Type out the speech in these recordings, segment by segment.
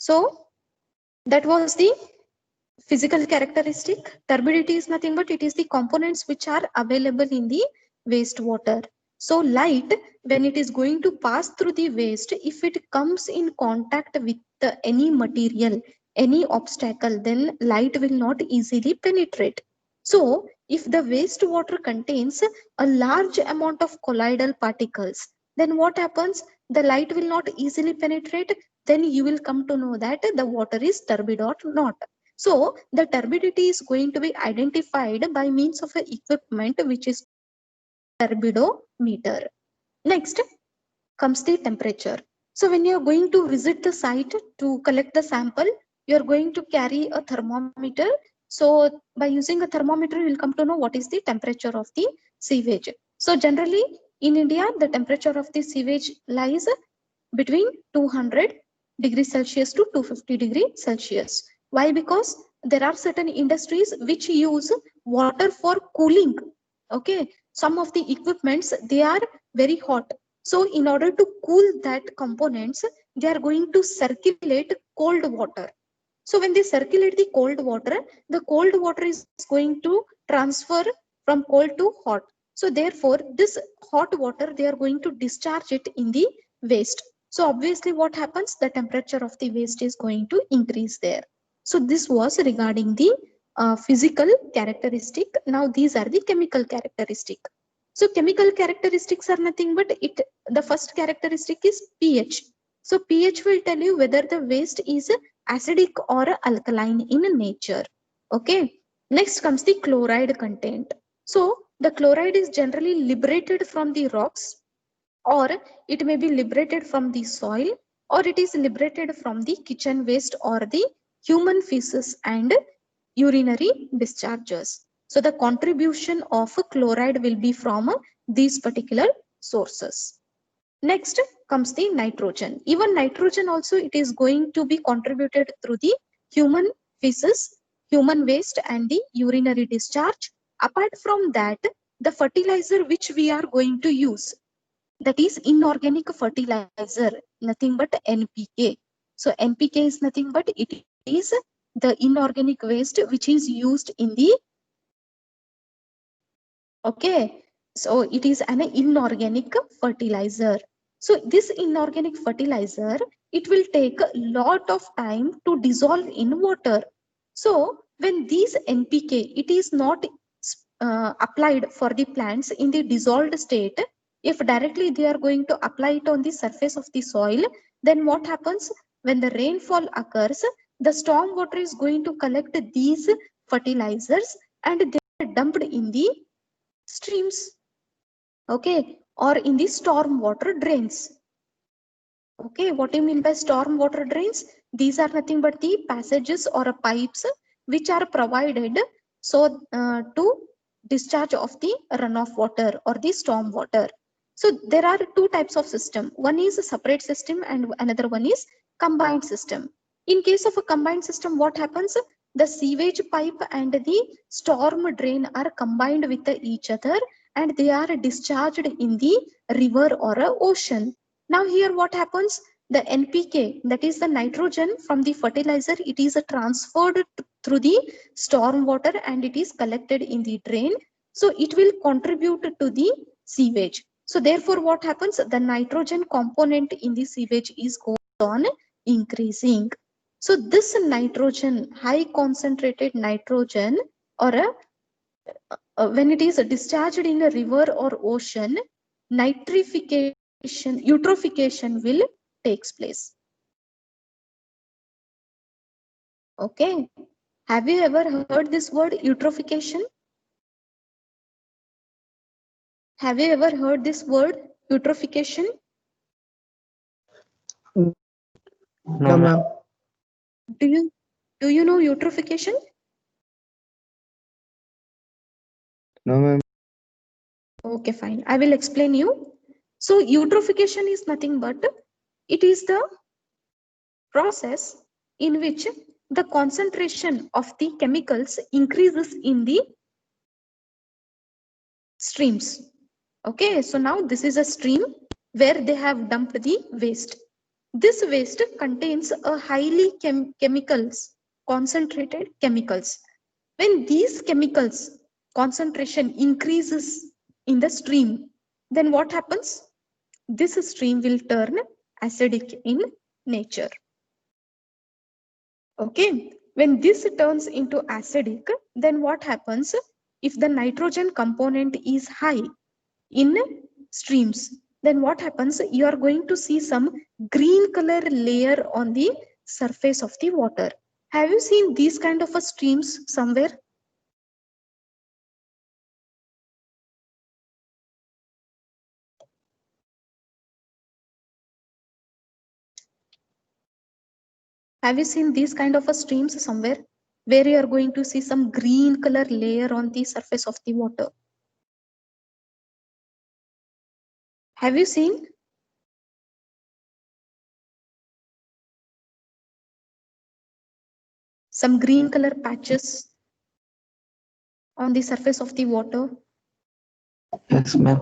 So that was the physical characteristic. Turbidity is nothing but it is the components which are available in the wastewater. So light, when it is going to pass through the waste, if it comes in contact with any material, any obstacle, then light will not easily penetrate. So if the wastewater contains a large amount of colloidal particles, then what happens? The light will not easily penetrate. Then you will come to know that the water is turbid or not. So the turbidity is going to be identified by means of an equipment which is turbidometer. Next comes the temperature. So when you are going to visit the site to collect the sample, you are going to carry a thermometer. So by using a thermometer, you will come to know what is the temperature of the sewage. So generally in India, the temperature of the sewage lies between 200 degrees Celsius to 250 degrees Celsius. Why? Because there are certain industries which use water for cooling. Okay, some of the equipments, they are very hot. So in order to cool that components, they are going to circulate cold water. So when they circulate the cold water is going to transfer from cold to hot. So therefore, this hot water, they are going to discharge it in the waste. So obviously what happens? The temperature of the waste is going to increase there. So this was regarding the physical characteristic. Now these are the chemical characteristic. So chemical characteristics are nothing but the first characteristic is pH. So pH will tell you whether the waste is acidic or alkaline in nature. Okay. Next comes the chloride content. So the chloride is generally liberated from the rocks, or it may be liberated from the soil, or it is liberated from the kitchen waste or the human feces and urinary discharges. So the contribution of chloride will be from these particular sources. Next comes the nitrogen. Even nitrogen also, it is going to be contributed through the human feces, human waste and the urinary discharge. Apart from that, the fertilizer which we are going to use, that is inorganic fertilizer, nothing but NPK. So NPK is nothing but it is the inorganic waste which is used in the, okay, so it is an inorganic fertilizer. So this inorganic fertilizer, it will take a lot of time to dissolve in water. So when these NPK, it is not applied for the plants in the dissolved state, if directly they are going to apply it on the surface of the soil, then what happens? When the rainfall occurs, the storm water is going to collect these fertilizers and they are dumped in the streams, okay, or in the storm water drains. Okay, what do you mean by storm water drains? These are nothing but the passages or pipes which are provided so to discharge of the runoff water or the storm water. So there are two types of system. One is a separate system and another one is combined system. In case of a combined system, what happens? The sewage pipe and the storm drain are combined with each other and they are discharged in the river or a ocean. Now here what happens? The NPK, that is the nitrogen from the fertilizer, it is transferred through the storm water and it is collected in the drain. So it will contribute to the sewage. So therefore what happens? The nitrogen component in the sewage is going on increasing. So this nitrogen, high concentrated nitrogen, or when it is discharged in a river or ocean, eutrophication will takes place. Okay. Have you ever heard this word eutrophication? Have you ever heard this word eutrophication? No, ma'am. Do you know eutrophication? No, ma'am. Okay, fine. I will explain you. So eutrophication is nothing but it is the process in which the concentration of the chemicals increases in the streams. Okay, so now this is a stream where they have dumped the waste. This waste contains a highly concentrated chemicals. When these chemicals concentration increases in the stream, then what happens? This stream will turn acidic in nature. Okay, when this turns into acidic, then what happens? If the nitrogen component is high in streams, then what happens? You are going to see some green color layer on the surface of the water. Have you seen these kind of streams somewhere? Have you seen these kind of streams somewhere where you are going to see some green color layer on the surface of the water? Have you seen? Some green color patches on the surface of the water? Yes, ma'am.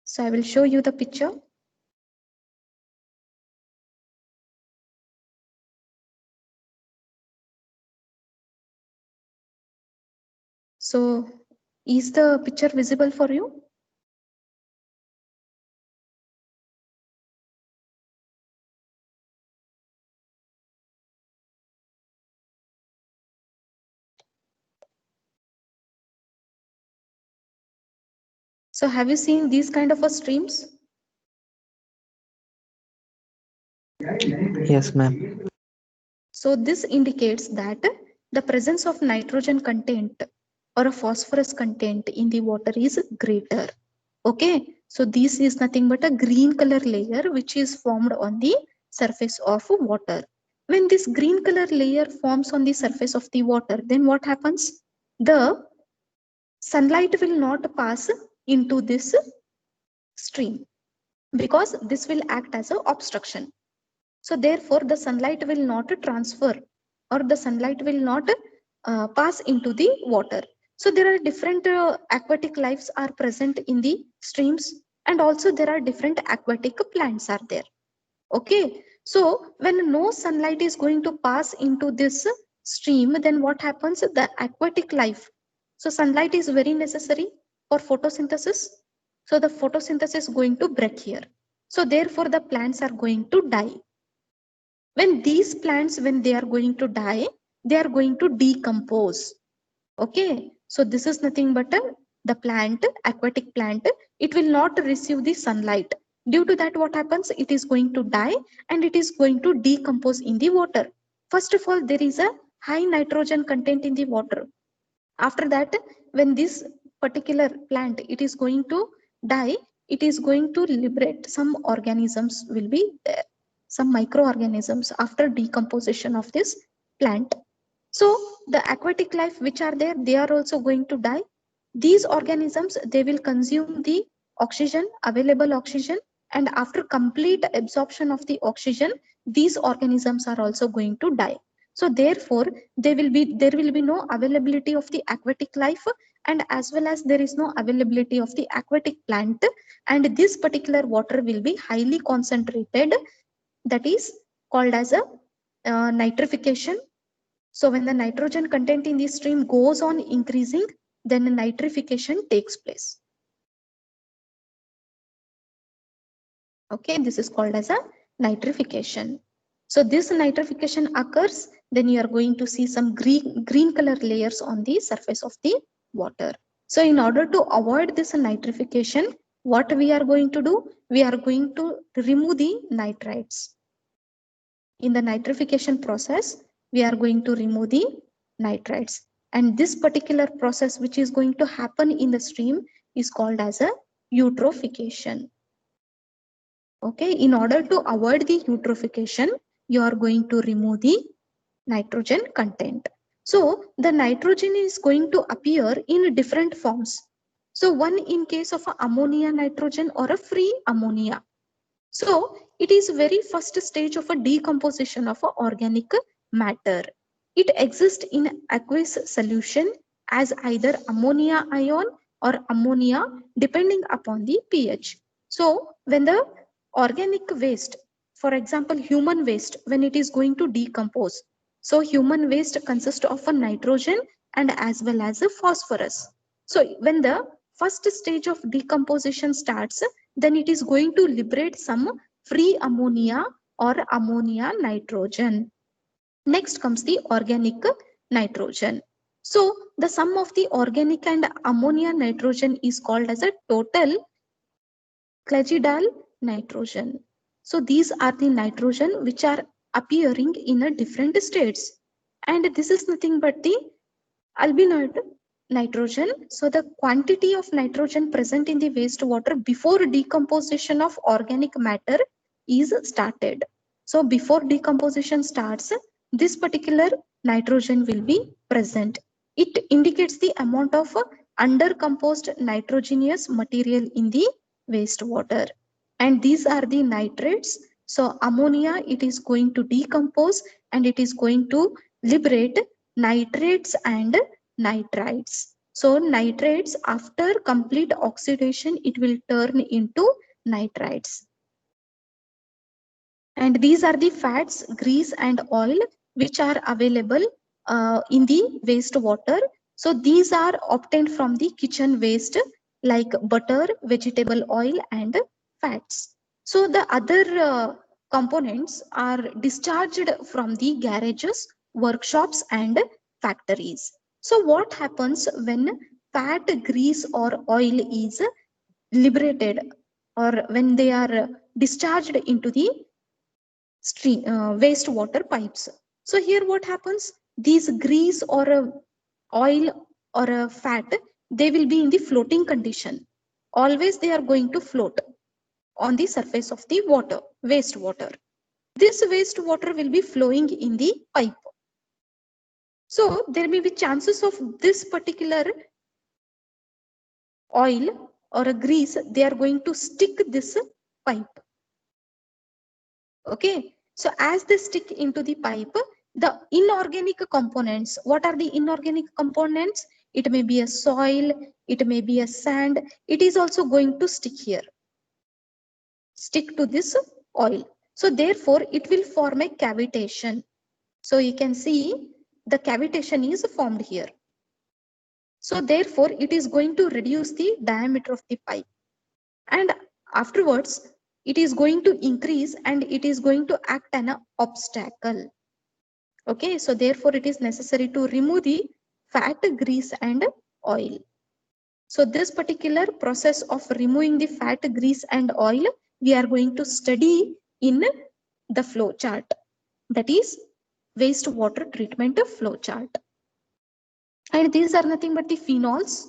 So I will show you the picture. So is the picture visible for you? So have you seen these kind of streams? Yes, ma'am. So this indicates that the presence of nitrogen content or a phosphorus content in the water is greater. Okay, so this is nothing but a green color layer which is formed on the surface of water. When this green color layer forms on the surface of the water, then what happens? The sunlight will not pass into this stream because this will act as an obstruction. So therefore the sunlight will not transfer or the sunlight will not pass into the water. So there are different aquatic lives are present in the streams, and also there are different aquatic plants are there. Okay, so when no sunlight is going to pass into this stream, then what happens? The aquatic life. So sunlight is very necessary for photosynthesis. So the photosynthesis is going to break here. So therefore the plants are going to die. When these plants, when they are going to die, they are going to decompose. Okay, so this is nothing but the plant, aquatic plant, it will not receive the sunlight. Due to that, what happens? It is going to die and it is going to decompose in the water. First of all, there is a high nitrogen content in the water. After that, when this particular plant, it is going to die, it is going to liberate some organisms will be there, some microorganisms after decomposition of this plant. So the aquatic life which are there, they are also going to die. These organisms, they will consume the oxygen, available oxygen, and after complete absorption of the oxygen, these organisms are also going to die. So therefore, there will be no availability of the aquatic life, and as well as there is no availability of the aquatic plant, and this particular water will be highly concentrated. That is called as a nitrification. So when the nitrogen content in the stream goes on increasing, then nitrification takes place. Okay, this is called as a nitrification. So this nitrification occurs, then you are going to see some green color layers on the surface of the water. So in order to avoid this nitrification, what we are going to do? We are going to remove the nitrites. In the nitrification process, we are going to remove the nitrites. And this particular process which is going to happen in the stream is called as a eutrophication. Okay, in order to avoid the eutrophication, you are going to remove the nitrogen content. So the nitrogen is going to appear in different forms. So one in case of a ammonia nitrogen or a free ammonia. So it is very first stage of a decomposition of a organic matter. It exists in aqueous solution as either ammonia ion or ammonia depending upon the pH. So when the organic waste, for example, human waste, when it is going to decompose. So human waste consists of a nitrogen and as well as a phosphorus. So when the first stage of decomposition starts, then it is going to liberate some free ammonia or ammonia nitrogen. Next comes the organic nitrogen. So the sum of the organic and ammonia nitrogen is called as a total Clegidal nitrogen. So these are the nitrogen which are appearing in a different states. And this is nothing but the albinoid nitrogen. So the quantity of nitrogen present in the wastewater before decomposition of organic matter is started. So before decomposition starts, this particular nitrogen will be present. It indicates the amount of undercomposed nitrogenous material in the wastewater. And these are the nitrates. So ammonia, it is going to decompose and it is going to liberate nitrates and nitrites. So nitrates, after complete oxidation, it will turn into nitrites. And these are the fats, grease and oil which are available in the wastewater. So these are obtained from the kitchen waste like butter, vegetable oil and fats. So the other components are discharged from the garages, workshops and factories. So what happens when fat, grease or oil is liberated or when they are discharged into the stream, wastewater pipes? So here what happens? These grease or a oil or a fat, they will be in the floating condition. Always they are going to float on the surface of the water, wastewater. This wastewater will be flowing in the pipe. So there may be chances of this particular oil or a grease, they are going to stick this pipe. Okay, so as they stick into the pipe, the inorganic components, what are the inorganic components? It may be a soil, it may be a sand, it is also going to stick here, stick to this oil. So therefore it will form a cavitation. So you can see the cavitation is formed here. So therefore it is going to reduce the diameter of the pipe. And afterwards it is going to increase and it is going to act as an obstacle. Okay, so therefore it is necessary to remove the fat, grease and oil. So this particular process of removing the fat, grease and oil, we are going to study in the flow chart, that is wastewater treatment flow chart. And these are nothing but the phenols,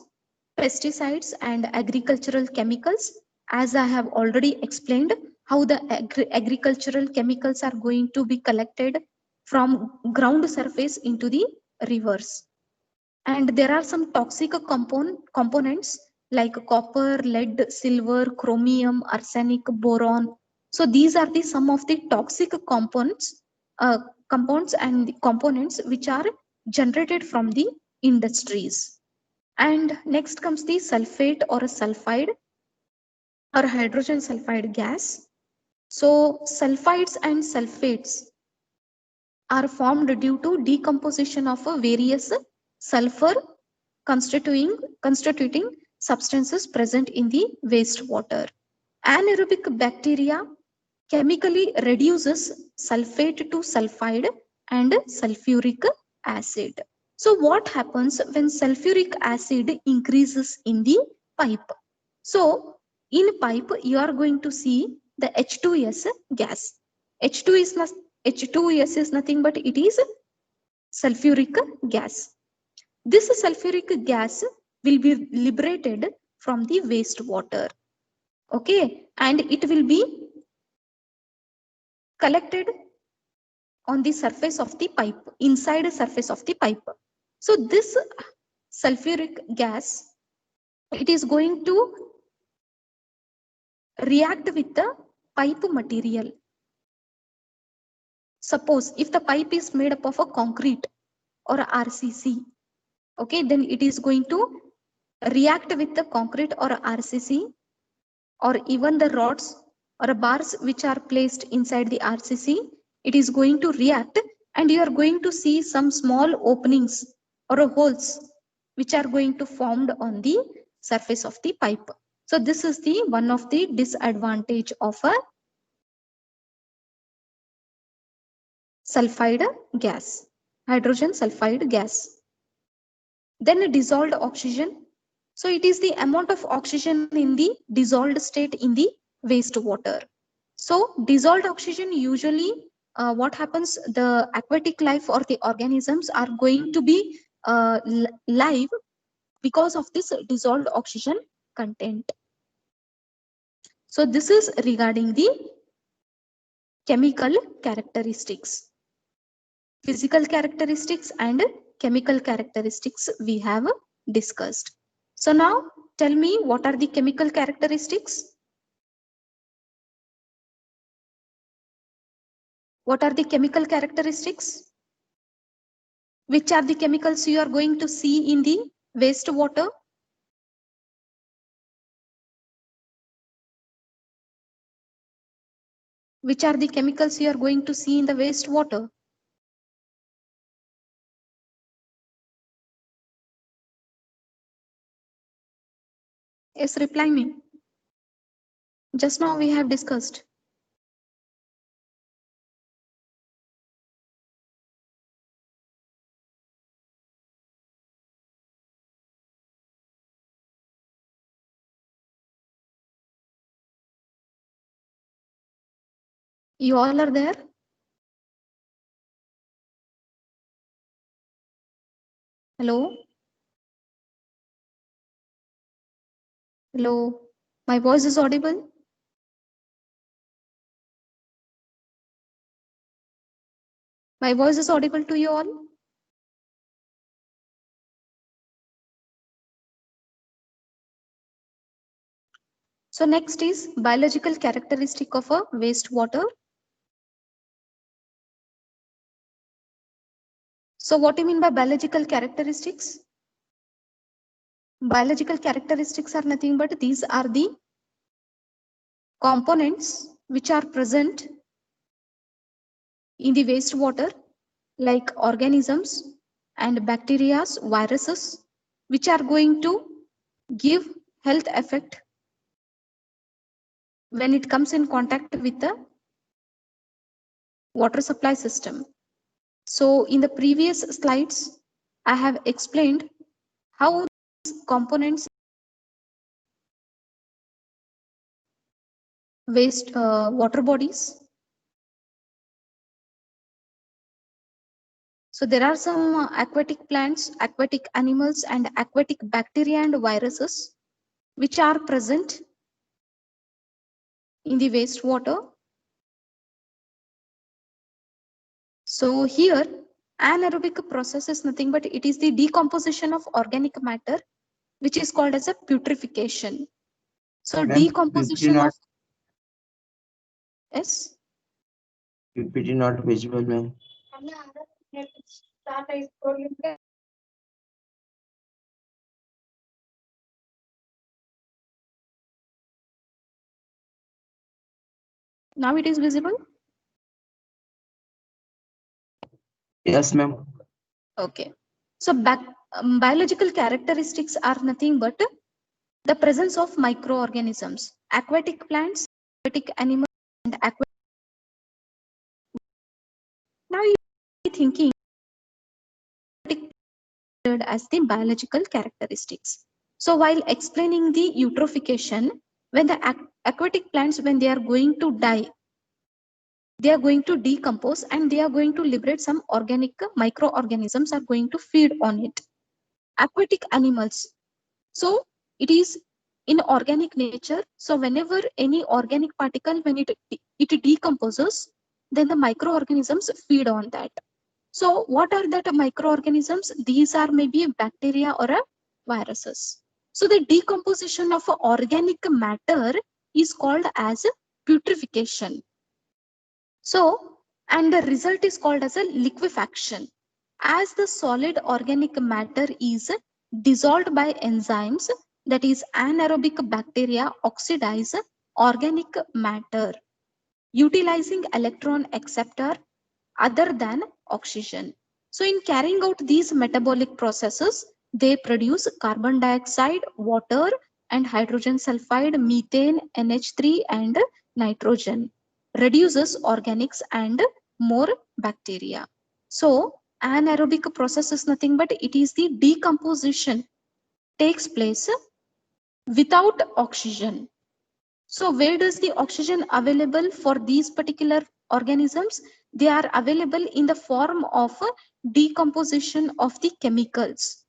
pesticides and agricultural chemicals. As I have already explained how the agricultural chemicals are going to be collected from ground surface into the rivers. And there are some toxic components like copper, lead, silver, chromium, arsenic, boron. So these are the some of the toxic compounds and the components which are generated from the industries. And next comes the sulfate or a sulfide or hydrogen sulfide gas. So sulfides and sulfates are formed due to decomposition of various sulfur constituting substances present in the wastewater. Anaerobic bacteria chemically reduces sulfate to sulfide and sulfuric acid. So what happens when sulfuric acid increases in the pipe? So in pipe you are going to see the H2S gas. H2S is nothing but it is sulfuric gas. This sulfuric gas will be liberated from the wastewater. Okay, and it will be collected on the surface of the pipe, inside the surface of the pipe. So this sulfuric gas, it is going to react with the pipe material. Suppose if the pipe is made up of a concrete or a RCC, okay, then it is going to react with the concrete or RCC or even the rods or bars which are placed inside the RCC, it is going to react and you are going to see some small openings or holes which are going to formed on the surface of the pipe. So this is the one of the disadvantage of a sulfide gas, hydrogen sulfide gas. Then a dissolved oxygen. So it is the amount of oxygen in the dissolved state in the wastewater. So dissolved oxygen usually what happens, the aquatic life or the organisms are going to be live because of this dissolved oxygen content. So this is regarding the chemical characteristics. Physical characteristics and chemical characteristics we have discussed. So now tell me, what are the chemical characteristics? What are the chemical characteristics? Which are the chemicals you are going to see in the wastewater? Which are the chemicals you are going to see in the wastewater? Yes, reply me. Just now we have discussed. You all are there? Hello? Hello? My voice is audible? My voice is audible to you all? So next is biological characteristic of a wastewater. So what do you mean by biological characteristics? Biological characteristics are nothing but these are the components which are present in the wastewater, like organisms and bacteria, viruses, which are going to give health effect when it comes in contact with the water supply system. So in the previous slides, I have explained how these components waste water bodies. So there are some aquatic plants, aquatic animals, and aquatic bacteria and viruses which are present in the wastewater. So here anaerobic process is nothing but it is the decomposition of organic matter, which is called as a putrefaction. So decomposition of, yes. PPT not visible, ma'am. Now it is visible. Yes, ma'am. Okay. So biological characteristics are nothing but the presence of microorganisms, aquatic plants, aquatic animals, and aquatic. Now you are thinking as the biological characteristics. So while explaining the eutrophication, when the aquatic plants, when they are going to die, they are going to decompose and they are going to liberate some organic microorganisms are going to feed on it. Aquatic animals. So it is in organic nature. So whenever any organic particle, when it decomposes, then the microorganisms feed on that. So what are that microorganisms? These are maybe a bacteria or a viruses. So the decomposition of organic matter is called as putrefaction. So, and the result is called as a liquefaction. As the solid organic matter is dissolved by enzymes, that is anaerobic bacteria oxidize organic matter utilizing electron acceptor other than oxygen. So in carrying out these metabolic processes, they produce carbon dioxide, water, and hydrogen sulfide, methane, NH3, and nitrogen, reduces organics and more bacteria. So anaerobic process is nothing but it is the decomposition takes place without oxygen. So where does the oxygen available for these particular organisms? They are available in the form of decomposition of the chemicals.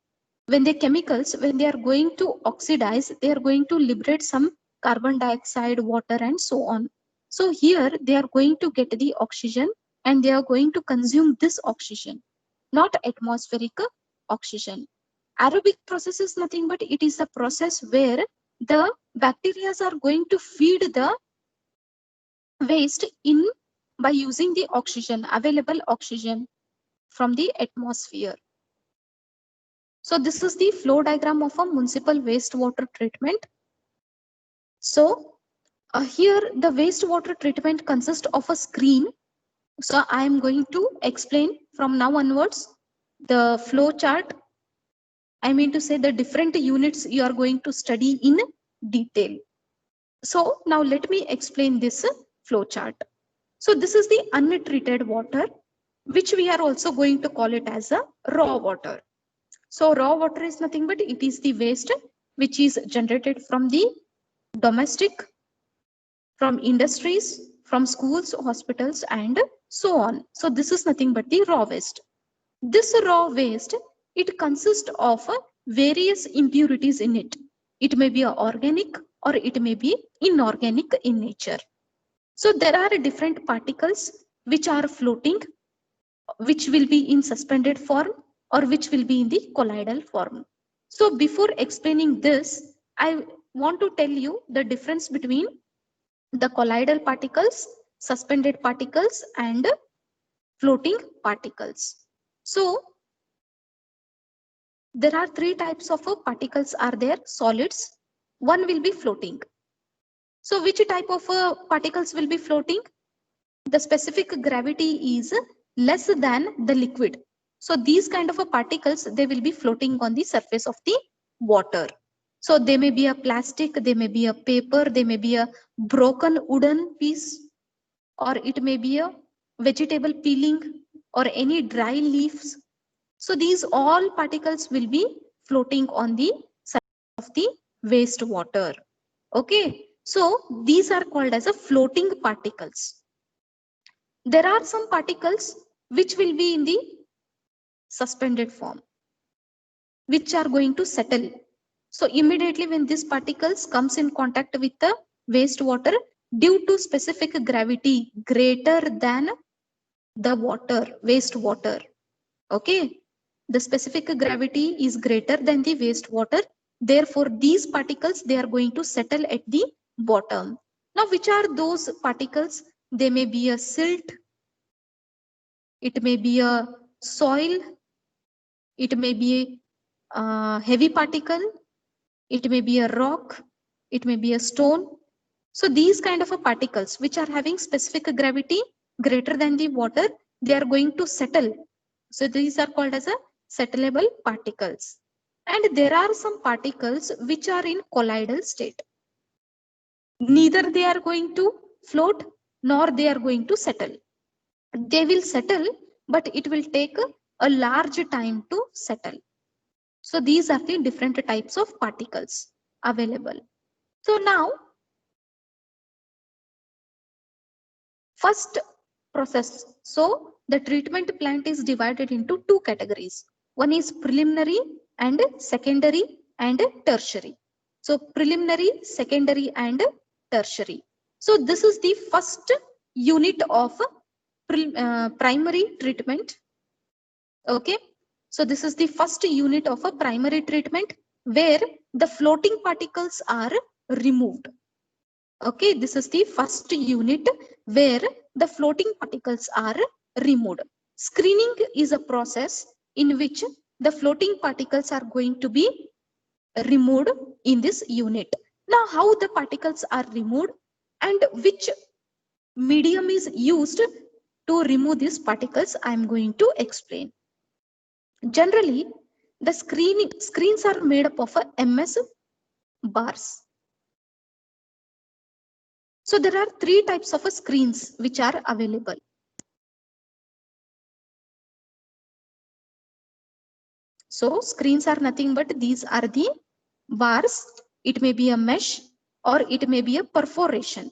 When the chemicals, when they are going to oxidize, they are going to liberate some carbon dioxide, water, and so on. So here they are going to get the oxygen and they are going to consume this oxygen, not atmospheric oxygen. Aerobic process is nothing but it is a process where the bacteria are going to feed the waste in by using the oxygen, available oxygen from the atmosphere. So this is the flow diagram of a municipal wastewater treatment. So here the wastewater treatment consists of a screen. So I am going to explain from now onwards the flow chart. I mean to say the different units you are going to study in detail. So now let me explain this flow chart. So this is the untreated water, which we are also going to call it as a raw water. So raw water is nothing but it is the waste which is generated from the domestic, from industries, from schools, hospitals, and so on. So this is nothing but the raw waste. This raw waste, it consists of various impurities in it. It may be organic or it may be inorganic in nature. So there are different particles which are floating, which will be in suspended form or which will be in the colloidal form. So before explaining this, I want to tell you the difference between the colloidal particles, suspended particles, and floating particles. So there are three types of particles are there, solids. One will be floating. So which type of particles will be floating? The specific gravity is less than the liquid. So these kind of particles, they will be floating on the surface of the water. So they may be a plastic, they may be a paper, they may be a broken wooden piece, or it may be a vegetable peeling or any dry leaves. So these all particles will be floating on the surface of the wastewater. Okay, so these are called as a floating particles. There are some particles which will be in the suspended form, which are going to settle. So immediately when these particles comes in contact with the wastewater, due to specific gravity greater than the wastewater. Okay, the specific gravity is greater than the wastewater. Therefore, these particles, they are going to settle at the bottom. Now, which are those particles? They may be a silt, it may be a soil, it may be a heavy particle, it may be a rock, it may be a stone. So these kind of particles which are having specific gravity greater than the water, they are going to settle. So these are called as a settleable particles. And there are some particles which are in colloidal state. Neither they are going to float nor they are going to settle. They will settle, but it will take a large time to settle. So these are the different types of particles available. So now, first process. So the treatment plant is divided into two categories. One is preliminary and secondary and tertiary. So preliminary, secondary and tertiary. So this is the first unit of primary treatment. Okay. So this is the first unit of a primary treatment where the floating particles are removed. Okay, this is the first unit where the floating particles are removed. Screening is a process in which the floating particles are going to be removed in this unit. Now, how the particles are removed? and which medium is used to remove these particles, I am going to explain. Generally, the screens are made up of MS bars. So there are three types of screens which are available. So screens are nothing but these are the bars. It may be a mesh or it may be a perforation.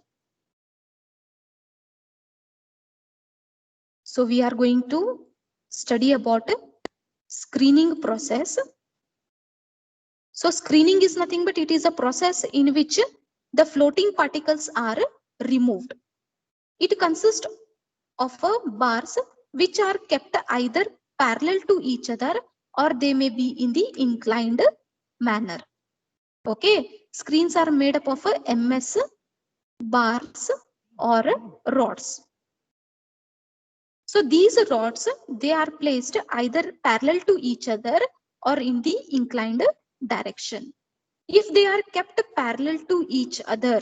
So we are going to study about screening process. So screening is nothing but it is a process in which the floating particles are removed. It consists of bars which are kept either parallel to each other or they may be in the inclined manner. Okay, screens are made up of MS bars or rods. So these rods, they are placed either parallel to each other or in the inclined direction. If they are kept parallel to each other,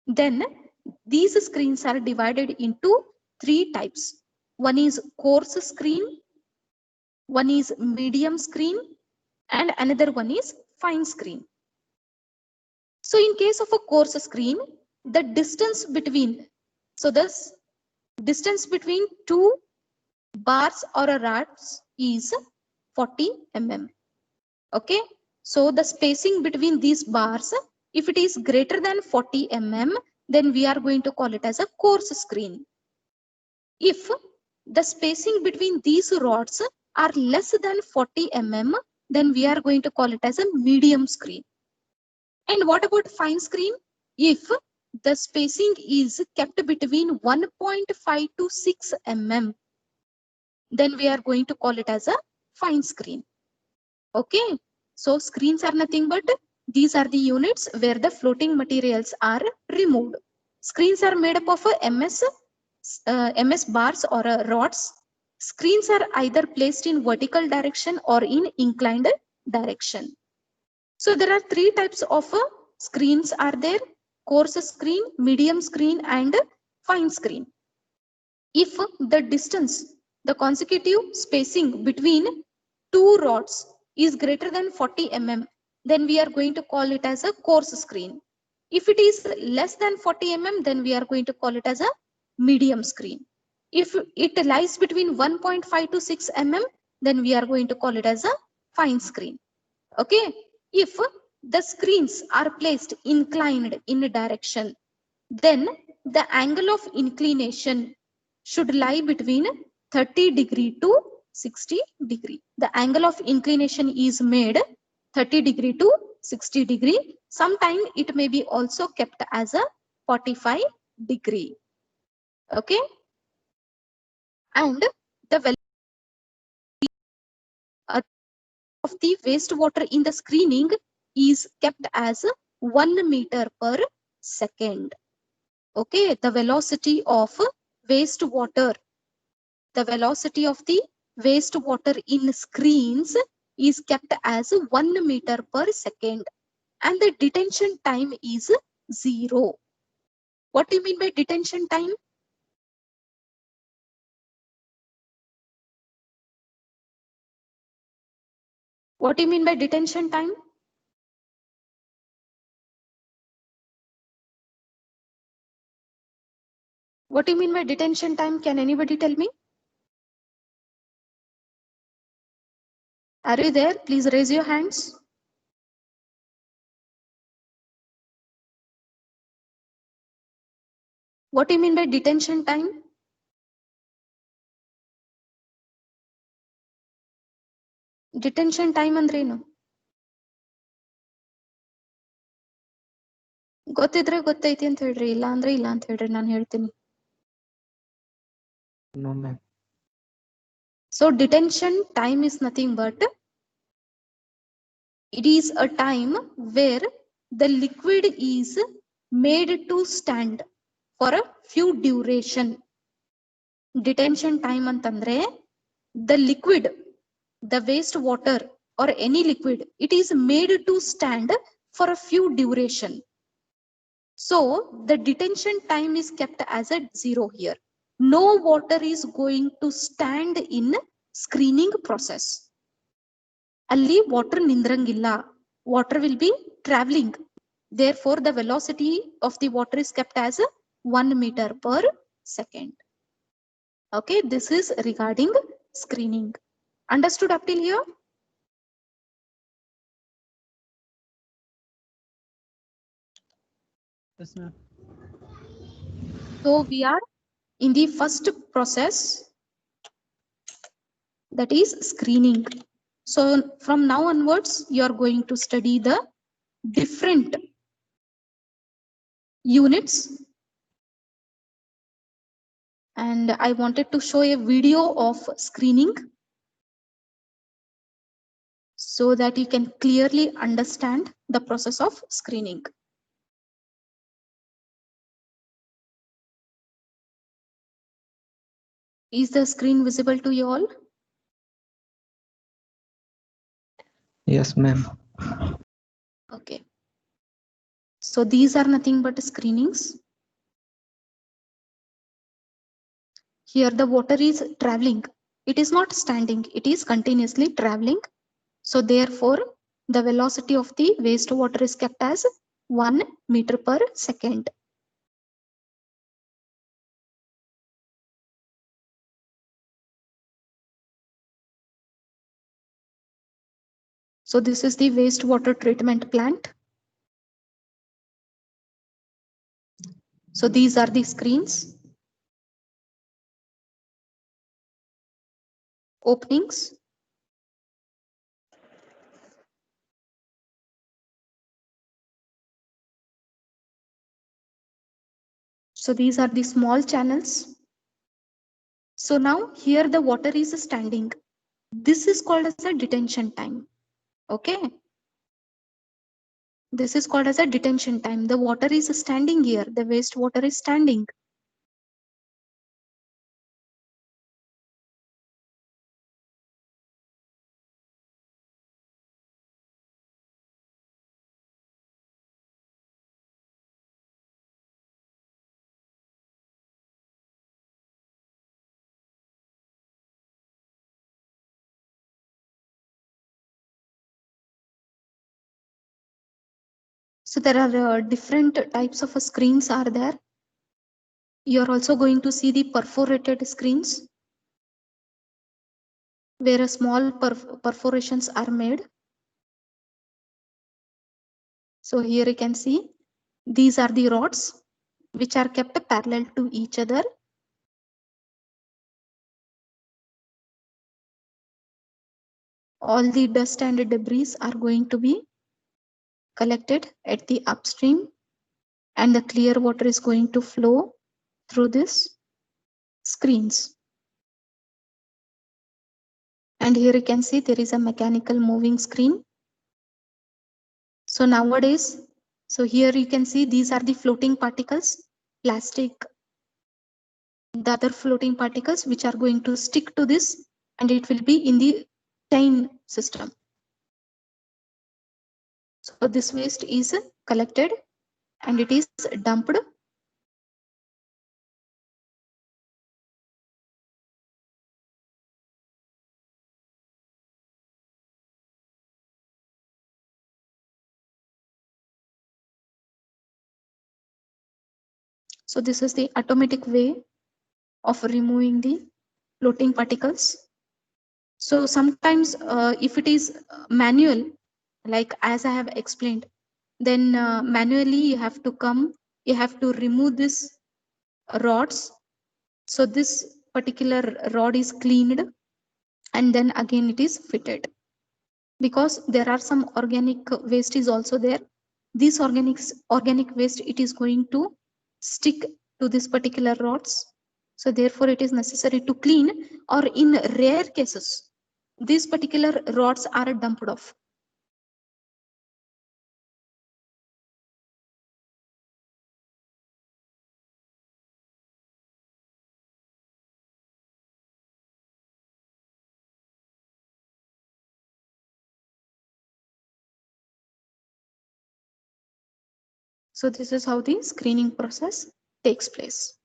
then these screens are divided into three types. One is coarse screen, one is medium screen, and another one is fine screen. So in case of a coarse screen, the distance between, so this distance between two bars or rods is 40 mm. Okay, so the spacing between these bars, if it is greater than 40 mm, then we are going to call it as a coarse screen. If the spacing between these rods are less than 40 mm, then we are going to call it as a medium screen. And what about fine screen? If the spacing is kept between 1.5 to 6 mm, then we are going to call it as a fine screen. Okay, so screens are nothing but these are the units where the floating materials are removed. Screens are made up of MS bars or rods. Screens are either placed in vertical direction or in inclined direction. So there are three types of screens are there: coarse screen, medium screen, and fine screen. If the distance, the consecutive spacing between two rods is greater than 40 mm, then we are going to call it as a coarse screen. If it is less than 40 mm, then we are going to call it as a medium screen. If it lies between 1.5 to 6 mm, then we are going to call it as a fine screen. Okay, if the screens are placed inclined in a direction, then the angle of inclination should lie between 30 degree to 60 degree. The angle of inclination is made 30 degree to 60 degree. Sometimes it may be also kept as a 45 degree. Okay, and the velocity of the wastewater in the screening is kept as 1 meter per second. Okay, the velocity of wastewater, the velocity of the wastewater in screens is kept as 1 meter per second, and the detention time is 0. What do you mean by detention time? What do you mean by detention time? What do you mean by detention time? Can anybody tell me? Are you there? Please raise your hands. What do you mean by detention time? Detention time ಅಂದ್ರೇನು? ಗೊತ್ತಿದ್ರೆ ಗೊತ್ತೈತಿ ಅಂತ ಹೇಳ್ರಿ, ಇಲ್ಲ ಅಂದ್ರೆ ಇಲ್ಲ ಅಂತ ಹೇಳ್ರಿ, ನಾನು ಹೇಳ್ತೀನಿ. No, ma'am. So detention time is nothing but it is a time where the liquid is made to stand for a few duration. Detention time antandre the liquid, the waste water or any liquid, it is made to stand for a few duration. So the detention time is kept as a 0 here. No water is going to stand in screening process. Ali water nindrangilla. Water will be traveling. Therefore, the velocity of the water is kept as 1 meter per second. Okay, this is regarding screening. Understood up till here? Yes, ma'am. So we are in the first process, that is screening. So from now onwards, you are going to study the different units. And I wanted to show a video of screening so that you can clearly understand the process of screening. Is the screen visible to you all? Yes, ma'am. Okay. So these are nothing but screenings. Here the water is traveling. It is not standing. It is continuously traveling. So therefore, the velocity of the wastewater is kept as 1 meter per second. So this is the wastewater treatment plant. So these are the screens, openings. So these are the small channels. So now here the water is standing. This is called as a detention time. Okay. This is called as a detention time. The water is standing here. The wastewater is standing. So there are different types of screens are there. You're also going to see the perforated screens where a small perforations are made. So here you can see these are the rods which are kept parallel to each other. All the dust and debris are going to be collected at the upstream and the clear water is going to flow through this screens. And here you can see there is a mechanical moving screen. So nowadays, so here you can see these are the floating particles, plastic, the other floating particles which are going to stick to this and it will be in the chain system. So this waste is collected and it is dumped. So this is the automatic way of removing the floating particles. So sometimes if it is manual, like as I have explained, then manually you have to come, you have to remove this rods. So this particular rod is cleaned and then again it is fitted because there are some organic waste is also there. This organic waste, it is going to stick to this particular rods. So therefore it is necessary to clean, or in rare cases, these particular rods are dumped off. So this is how the screening process takes place.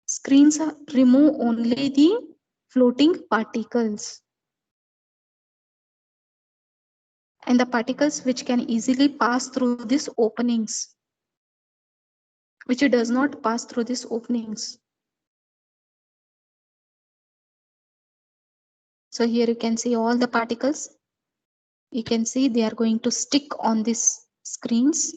Screens remove only the floating particles and the particles which can easily pass through these openings, which it does not pass through these openings. So here you can see all the particles. You can see they are going to stick on these screens.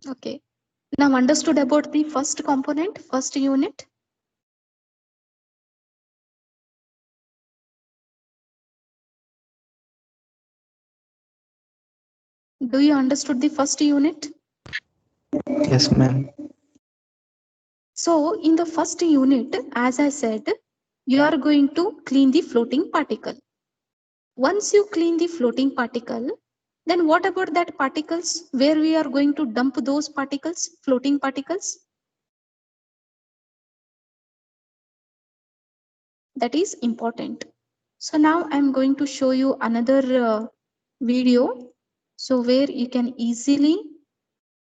Okay. Now understood about the first component, first unit. Do you understood the first unit? Yes, ma'am. So in the first unit, as I said, you are going to clean the floating particle. Once you clean the floating particle, then what about that particles? Where we are going to dump those particles, floating particles? That is important. So now I'm going to show you another video. So where you can easily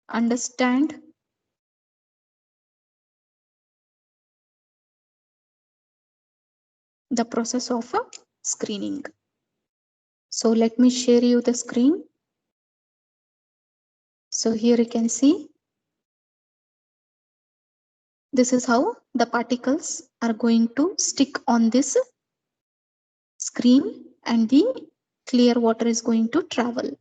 understand the process of screening. So let me share you the screen. So here you can see this is how the particles are going to stick on this screen and the clear water is going to travel.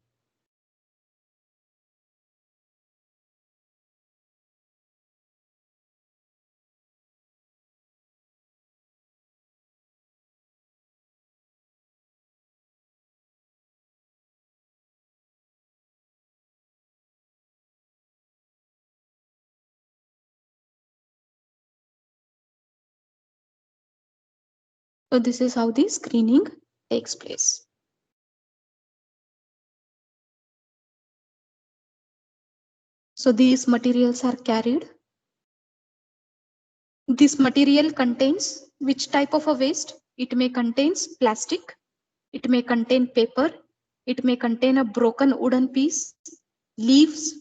So this is how the screening takes place. So these materials are carried. This material contains which type of a waste? It may contains plastic, it may contain paper, it may contain a broken wooden piece, leaves,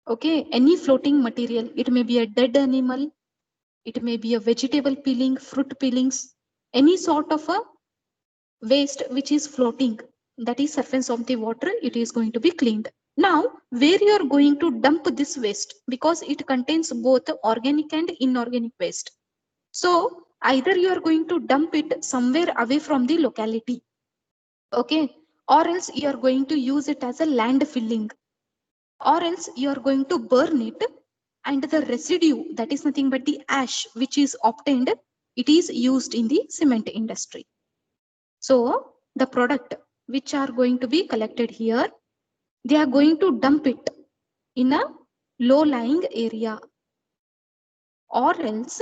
okay, any floating material. It may be a dead animal, it may be a vegetable peeling, fruit peelings, any sort of a waste which is floating, that is surface of the water, it is going to be cleaned. Now where you are going to dump this waste, because it contains both organic and inorganic waste. So either you are going to dump it somewhere away from the locality, okay, or else you are going to use it as a land filling, or else you are going to burn it, and the residue, that is nothing but the ash which is obtained, it is used in the cement industry. So the product which are going to be collected here, they are going to dump it in a low lying area, or else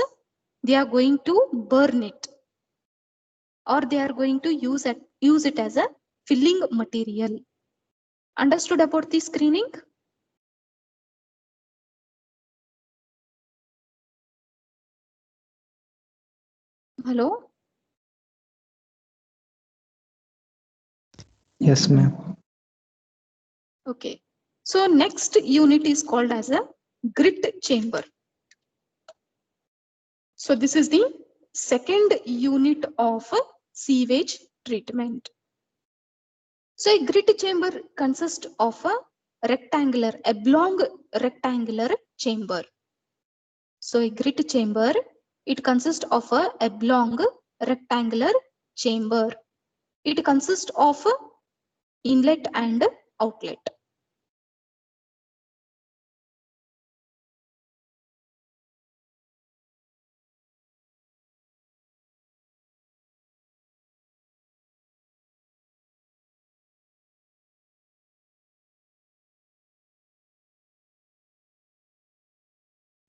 they are going to burn it, or they are going to use it as a filling material. Understood about the screening? Hello? Yes, ma'am. Okay. So next unit is called as a grit chamber. So this is the second unit of sewage treatment. So a grit chamber consists of a oblong rectangular chamber. So a grit chamber, it consists of a oblong rectangular chamber. It consists of inlet and outlet.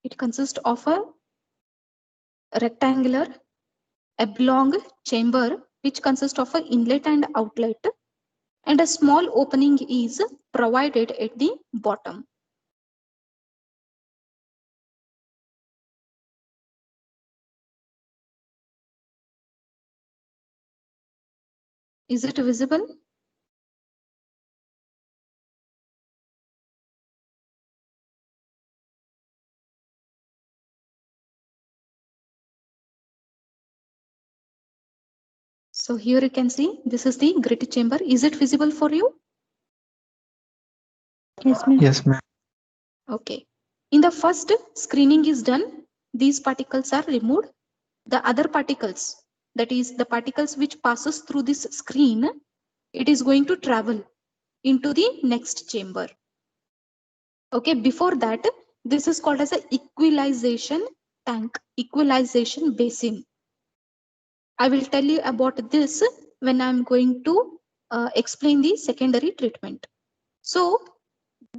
It consists of a rectangular oblong chamber which consists of an inlet and outlet, and a small opening is provided at the bottom. Is it visible? So here you can see this is the grit chamber. Is it visible for you? Yes, ma'am. Yes, ma'am. Okay. In the first screening is done, these particles are removed. The other particles, that is the particles which passes through this screen, it is going to travel into the next chamber. Okay, before that, this is called as a equalization tank, equalization basin. I will tell you about this when I'm going to explain the secondary treatment. So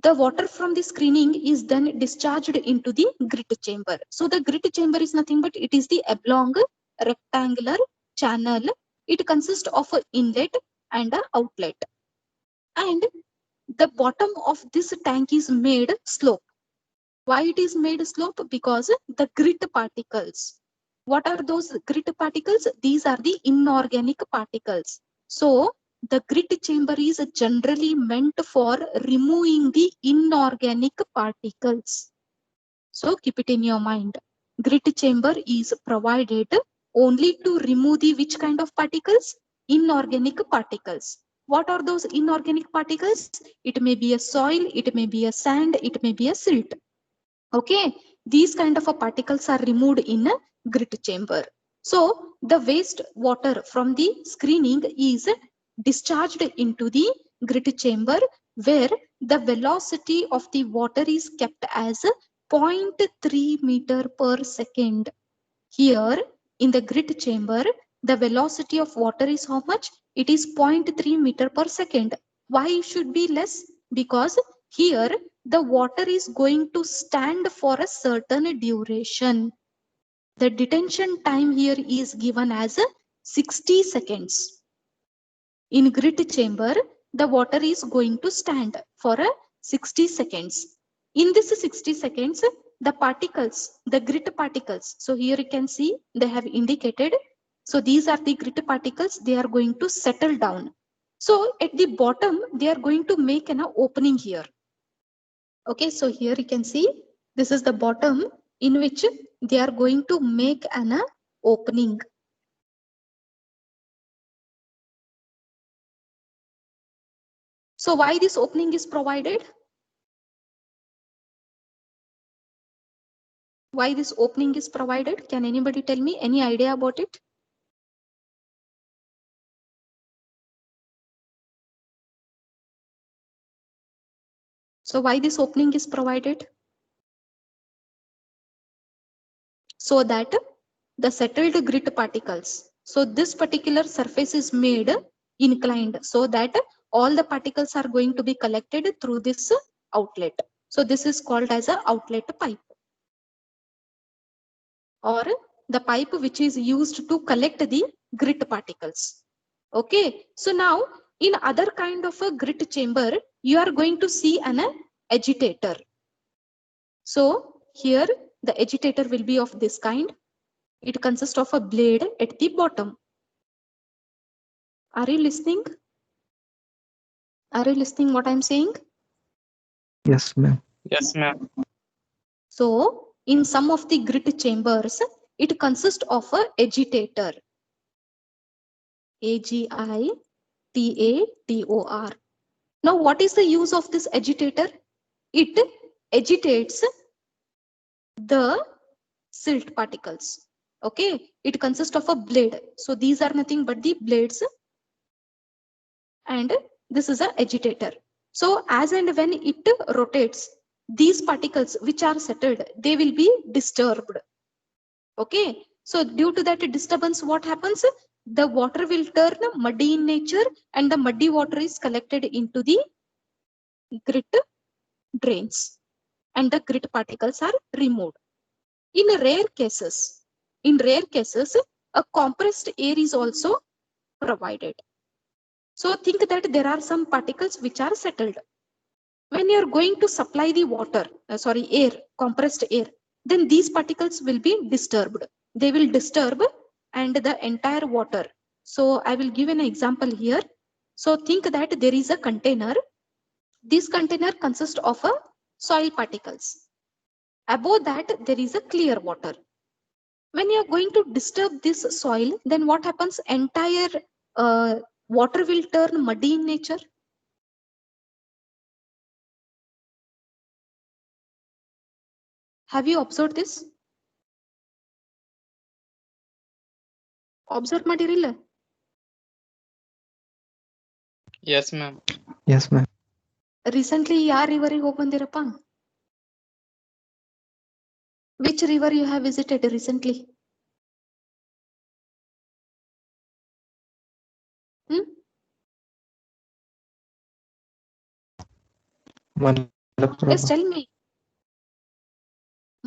the water from the screening is then discharged into the grit chamber. So the grit chamber is nothing but it is the oblong rectangular channel. It consists of an inlet and an outlet. And the bottom of this tank is made slope. Why it is made slope? Because the grit particles. What are those grit particles? These are the inorganic particles. So the grit chamber is generally meant for removing the inorganic particles. So keep it in your mind. Grit chamber is provided only to remove the which kind of particles? Inorganic particles. What are those inorganic particles? It may be a soil, it may be a sand, it may be a silt. Okay, these kind of particles are removed in a grit chamber. So the waste water from the screening is discharged into the grit chamber, where the velocity of the water is kept as 0.3 meter per second. Here in the grit chamber, the velocity of water is how much? It is 0.3 meter per second. Why it should be less? Because here the water is going to stand for a certain duration. The detention time here is given as 60 seconds. In grit chamber, the water is going to stand for 60 seconds. In this 60 seconds, the particles, the grit particles, so here you can see they have indicated. So these are the grit particles, they are going to settle down. So at the bottom, they are going to make an opening here. Okay, so here you can see this is the bottom in which they are going to make an opening. So why this opening is provided? Why this opening is provided? Can anybody tell me any idea about it? So why this opening is provided? So that the settled grit particles. So this particular surface is made inclined so that all the particles are going to be collected through this outlet. So this is called as an outlet pipe, or the pipe which is used to collect the grit particles. Okay, so now in other kind of a grit chamber, you are going to see an agitator. So here the agitator will be of this kind. It consists of a blade at the bottom. Are you listening? Are you listening what I'm saying? Yes, ma'am. Yes, ma'am. So in some of the grit chambers, it consists of a agitator. Agitator. Now what is the use of this agitator? It agitates the silt particles. Okay, it consists of a blade. So these are nothing but the blades, and this is a agitator. So as and when it rotates, these particles which are settled, they will be disturbed. Okay, so due to that disturbance, what happens? The water will turn muddy in nature, and the muddy water is collected into the grit drains, and the grit particles are removed. In rare cases, a compressed air is also provided. So think that there are some particles which are settled. When you are going to supply the water, air, compressed air, then these particles will be disturbed. They will disturb and the entire water. So I will give an example here. So think that there is a container. This container consists of a soil particles. Above that, there is a clear water. When you are going to disturb this soil, then what happens? Entire water will turn muddy in nature. Have you observed this? Observe material. Yes, ma'am. Yes, ma'am. Recently, ಯಾರ್ river ಹೋಗಿ ಬಂದಿರಪ್ಪ? Which river you have visited recently? Malaprabha. Yes, tell me.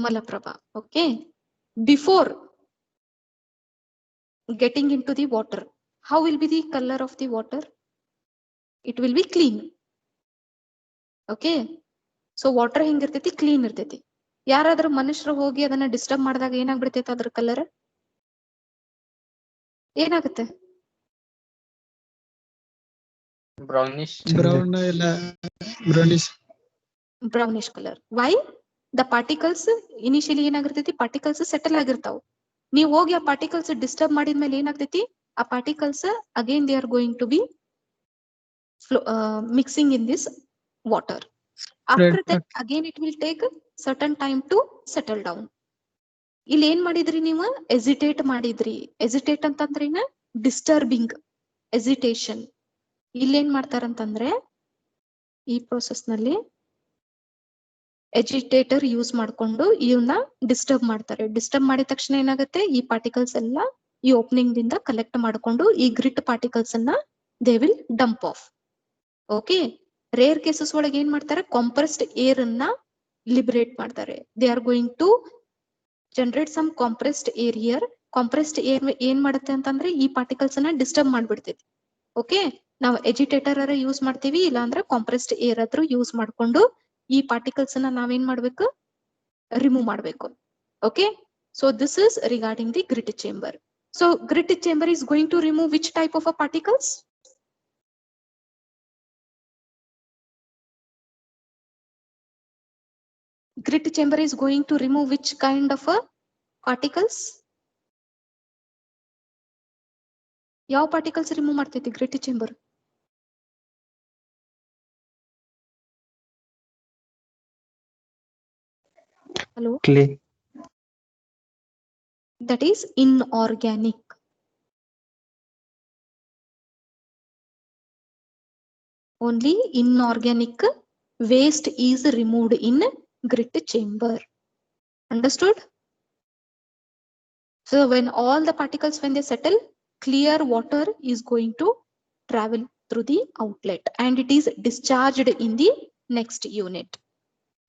Malaprabha. Okay. Before getting into the water, how will be the color of the water? It will be clean. Okay. So water ಹೆಂಗಿರ್ತೈತಿ? Clean ಇರ್ತೈತಿ. ಯಾರಾದ್ರೂ ಮನುಷ್ಯರು ಹೋಗಿ ಅದನ್ನ disturb ಮಾಡಿದಾಗ ಏನಾಗ್ಬಿಡ್ತೈತೆ ಅದ್ರ colour? ಏನಾಗುತ್ತೆ? Brownish. Brown ಇಲ್ಲ brownish. Brownish color. Why? The particles initially ಏನಾಗಿರ್ತೈತಿ? Particles settle ಆಗಿರ್ತಾವ. ನೀವು ಹೋಗಿ ಆ particles disturb ಮಾಡಿದ್ಮೇಲೆ ಏನಾಗ್ತೈತಿ? ಆ particles again they are going to be mixing in this water. After that again it will take certain time to settle down. ಇಲ್ಲಿ ಏನ್ ಮಾಡಿದ್ರಿ ನೀವು? ಎಸಿಟೇಟ್ ಮಾಡಿದ್ರಿ. ಎಸಿಟೇಟ್ ಅಂತಂದ್ರೇನ? Disturbing, hesitation. ಇಲ್ಲಿ ಏನ್ ಮಾಡ್ತಾರಂತಂದ್ರೆ ಈ ಪ್ರೋಸೆಸ್ ನಲ್ಲಿ ಎಜಿಟೇಟರ್ ಯೂಸ್ ಮಾಡ್ಕೊಂಡು ಇವನ್ನ ಡಿಸ್ಟರ್ಬ್ ಮಾಡ್ತಾರೆ. ಡಿಸ್ಟರ್ಬ್ ಮಾಡಿದ ತಕ್ಷಣ ಏನಾಗುತ್ತೆ? ಈ ಪಾರ್ಟಿಕಲ್ಸ್ ಎಲ್ಲ ಈ ಓಪನಿಂಗ್ ದಿಂದ ಕಲೆಕ್ಟ್ ಮಾಡ್ಕೊಂಡು ಈ ಗ್ರಿಟ್ ಪಾರ್ಟಿಕಲ್ಸ್ ಅನ್ನ they will dump off. Okay. Rare cases ಒಳಗೆ ಏನ್ ಮಾಡ್ತಾರೆ? ಕಾಂಪ್ರೆಸ್ಡ್ ಏರ್ ಅನ್ನ ಲಿಬರೇಟ್ ಮಾಡ್ತಾರೆ. They are going to generate some compressed air here. Compressed air ಏನ್ ಮಾಡುತ್ತೆ ಅಂತಂದ್ರೆ ಈ ಪಾರ್ಟಿಕಲ್ಸ್ ಅನ್ನ ಡಿಸ್ಟರ್ಬ್ ಮಾಡ್ಬಿಡ್ತೈತಿ. ಓಕೆ. ನಾವು ಎಜಿಟೇಟರ್ ಯೂಸ್ ಮಾಡ್ತೀವಿ, ಇಲ್ಲ ಅಂದ್ರೆ ಕಾಂಪ್ರೆಸ್ಡ್ ಏರ್ ಆದ್ರೂ ಯೂಸ್ ಮಾಡ್ಕೊಂಡು ಈ ಪಾರ್ಟಿಕಲ್ಸ್ ಅನ್ನ ನಾವೇನ್ ಮಾಡ್ಬೇಕು? ರಿಮೂವ್ ಮಾಡ್ಬೇಕು. Okay. So this is regarding the grit chamber. So grit chamber is going to remove which type of a particles? Grit chamber is going to remove which kind of particles? ಯಾವ particles remove ಮಾಡ್ತೈತಿ grit chamber? Hello? Clay. That is inorganic. Only inorganic waste is removed in grit chamber. Understood? So when all the particles, when they settle, clear water is going to travel through the outlet and it is discharged in the next unit.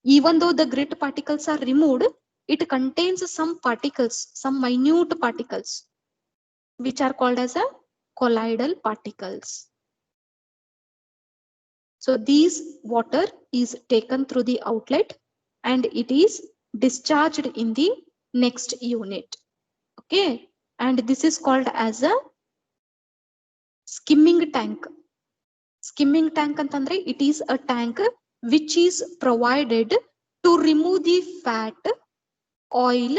Even though the grit particles are removed, it contains some particles, some minute particles, which are called as a colloidal particles. So these water is taken through the outlet and it is discharged in the next unit. Okay. And this is called as a skimming tank. Skimming tank antandre it is a tank which is provided to remove the fat, oil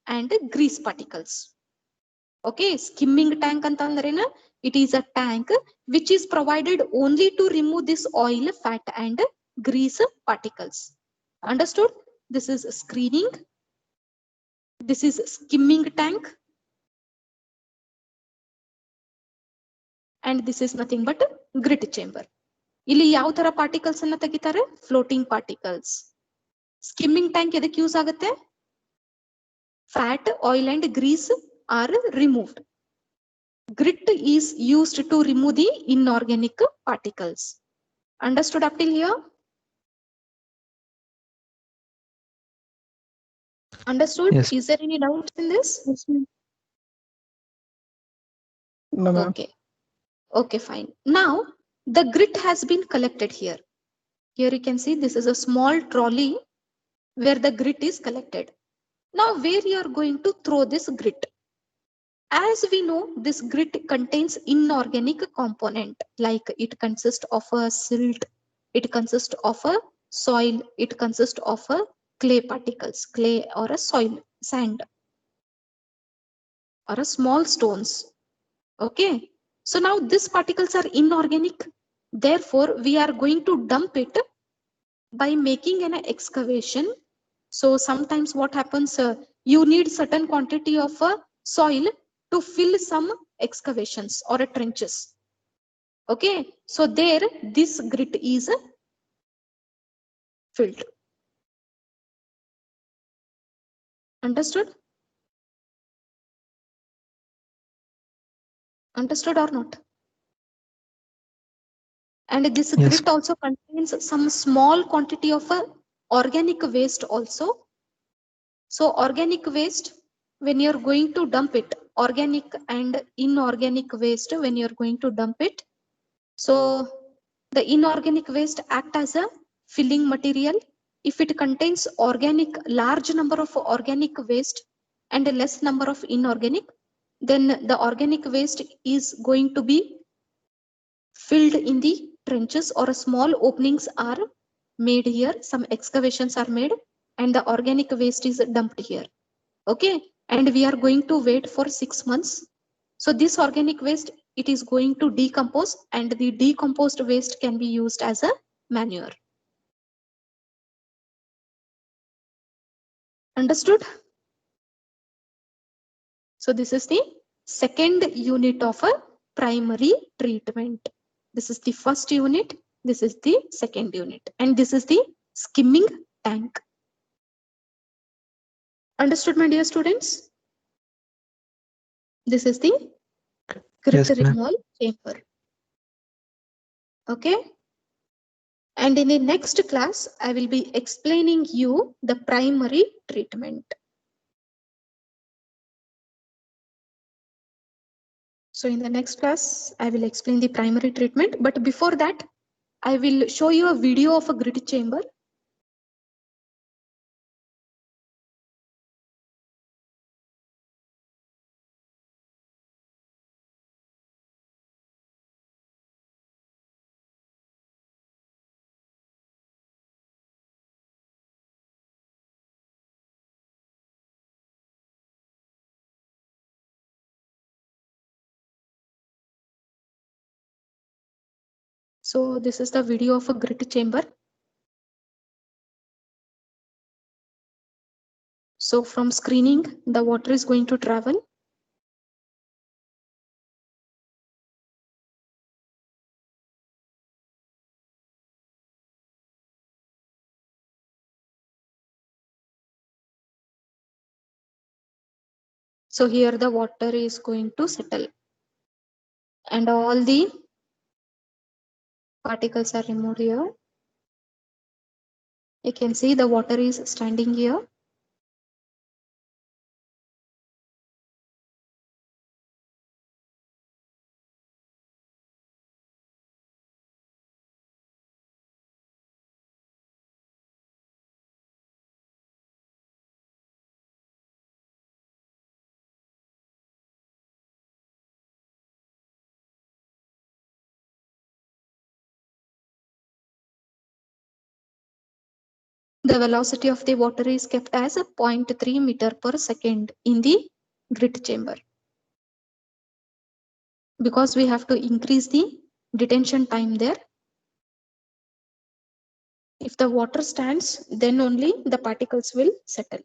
and grease particles. Okay. Skimming tank antandrena it is a tank which is provided only to remove this oil, fat and grease particles. Understood? This is screening. This is skimming tank. And this is nothing but grit chamber. ಇಲ್ಲಿ ಯಾವ ತರ particles ಅನ್ನ ತೆಗಿತಾರೆ? Floating particles. Skimming tank ಎದಕ್ಕೆ use ಆಗುತ್ತೆ? Fat, oil and grease are removed. Grit is used to remove the inorganic particles. Understood up till here? Understood? Yes. Is there any doubt in this? Yes, ma'am. No, ma'am. Okay. Okay, fine. Now the grit has been collected here. Here you can see this is a small trolley where the grit is collected. Now where you are going to throw this grit? As we know, this grit contains inorganic component, like it consists of a silt, it consists of a soil, it consists of a clay particles, clay or a soil, sand, or a small stones. Okay. So now these particles are inorganic. Therefore, we are going to dump it by making an excavation. So sometimes what happens, you need certain quantity of soil to fill some excavations or trenches. Okay, so there this grit is filled. Understood? Understood or not? And this Yes. grit also contains some small quantity of organic waste also. So organic waste, when you're going to dump it, organic and inorganic waste, when you're going to dump it, so the inorganic waste act as a filling material. If it contains organic, large number of organic waste and a less number of inorganic, then the organic waste is going to be filled in the trenches, or small openings are made here. Some excavations are made and the organic waste is dumped here. Okay, and we are going to wait for 6 months. So this organic waste, it is going to decompose, and the decomposed waste can be used as a manure. Understood? So this is the second unit of a primary treatment. This is the first unit, this is the second unit, and this is the skimming tank. Understood, my dear students? This is the grit Yes, ma'am. removal chamber. Okay. And in the next class, I will be explaining you the primary treatment. So in the next class, I will explain the primary treatment. But before that, I will show you a video of a grit chamber. So this is the video of a grit chamber. So from screening, the water is going to travel. So here the water is going to settle, and all the particles are removed here. You can see the water is standing here. The velocity of the water is kept as a 0.3 meter per second in the grit chamber, because we have to increase the detention time there. If the water stands, then only the particles will settle.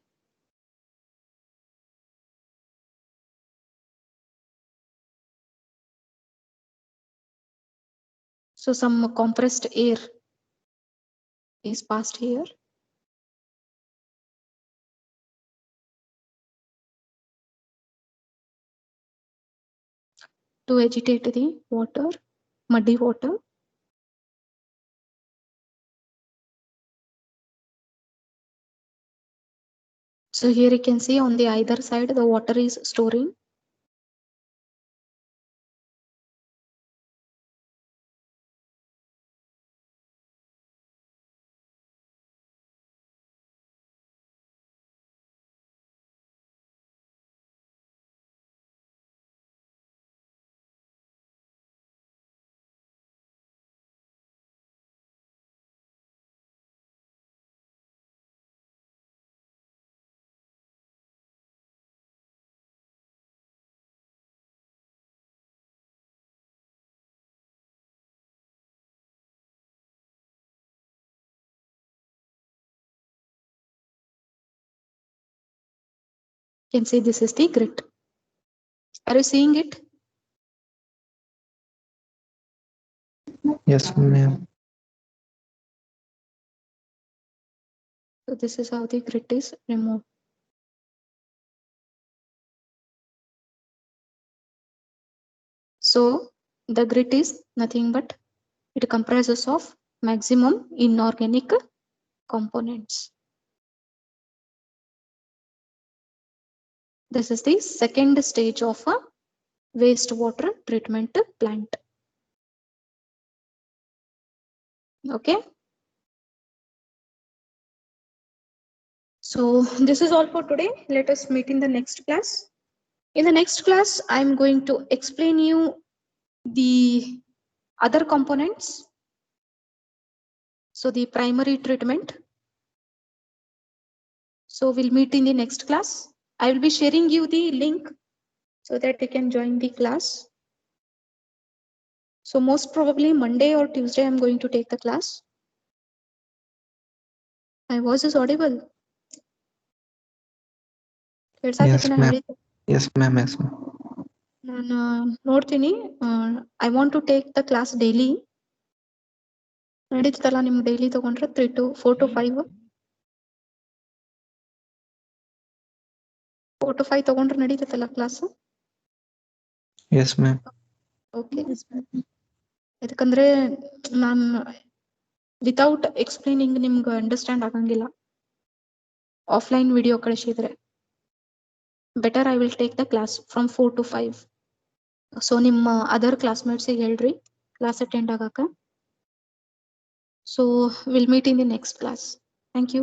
So some compressed air is passed here. To agitate the water, muddy water. So here you can see on the either side the water is storing. can see this is the grid. Are you seeing it? Yes, ma'am. So this is how the grid is removed. So the grid is nothing but it comprises of maximum inorganic components. This is the second stage of a wastewater treatment plant. Okay. So this is all for today. Let us meet in the next class. In the next class, I'm going to explain you the other components. So the primary treatment. So we'll meet in the next class. I will be sharing you the link so that you can join the class. So most probably Monday or Tuesday, I'm going to take the class. My voice is audible. Yes, ma'am. Yes, ma'am. Yes, ma'am. ನಾನು ನೋಡ್ತೀನಿ. I want to take the class daily. ನಡೀತಲ್ಲ ನಿಮ್ daily ತಗೊಂಡ್ರೆ 4 to 5 ತಗೊಂಡ್ರೆ ನಡೀತಲ್ಲ class? Yes, ma'am. Okay. ಯಾಕಂದ್ರೆ ನಾನು without explaining ನಿಮ್ಗೆ understand ಆಗಂಗಿಲ್ಲ. Offline video ಕಳಿಸಿದ್ರೆ better I will take the class from 4 to 5. So ನಿಮ್ಮ ಅದರ್ ಕ್ಲಾಸ್ಮೇಟ್ಸಿಗೆ ಹೇಳ್ರಿ ಕ್ಲಾಸ್ ಅಟೆಂಡ್ ಆಗಾಕ. So will meet in the next class. Thank you.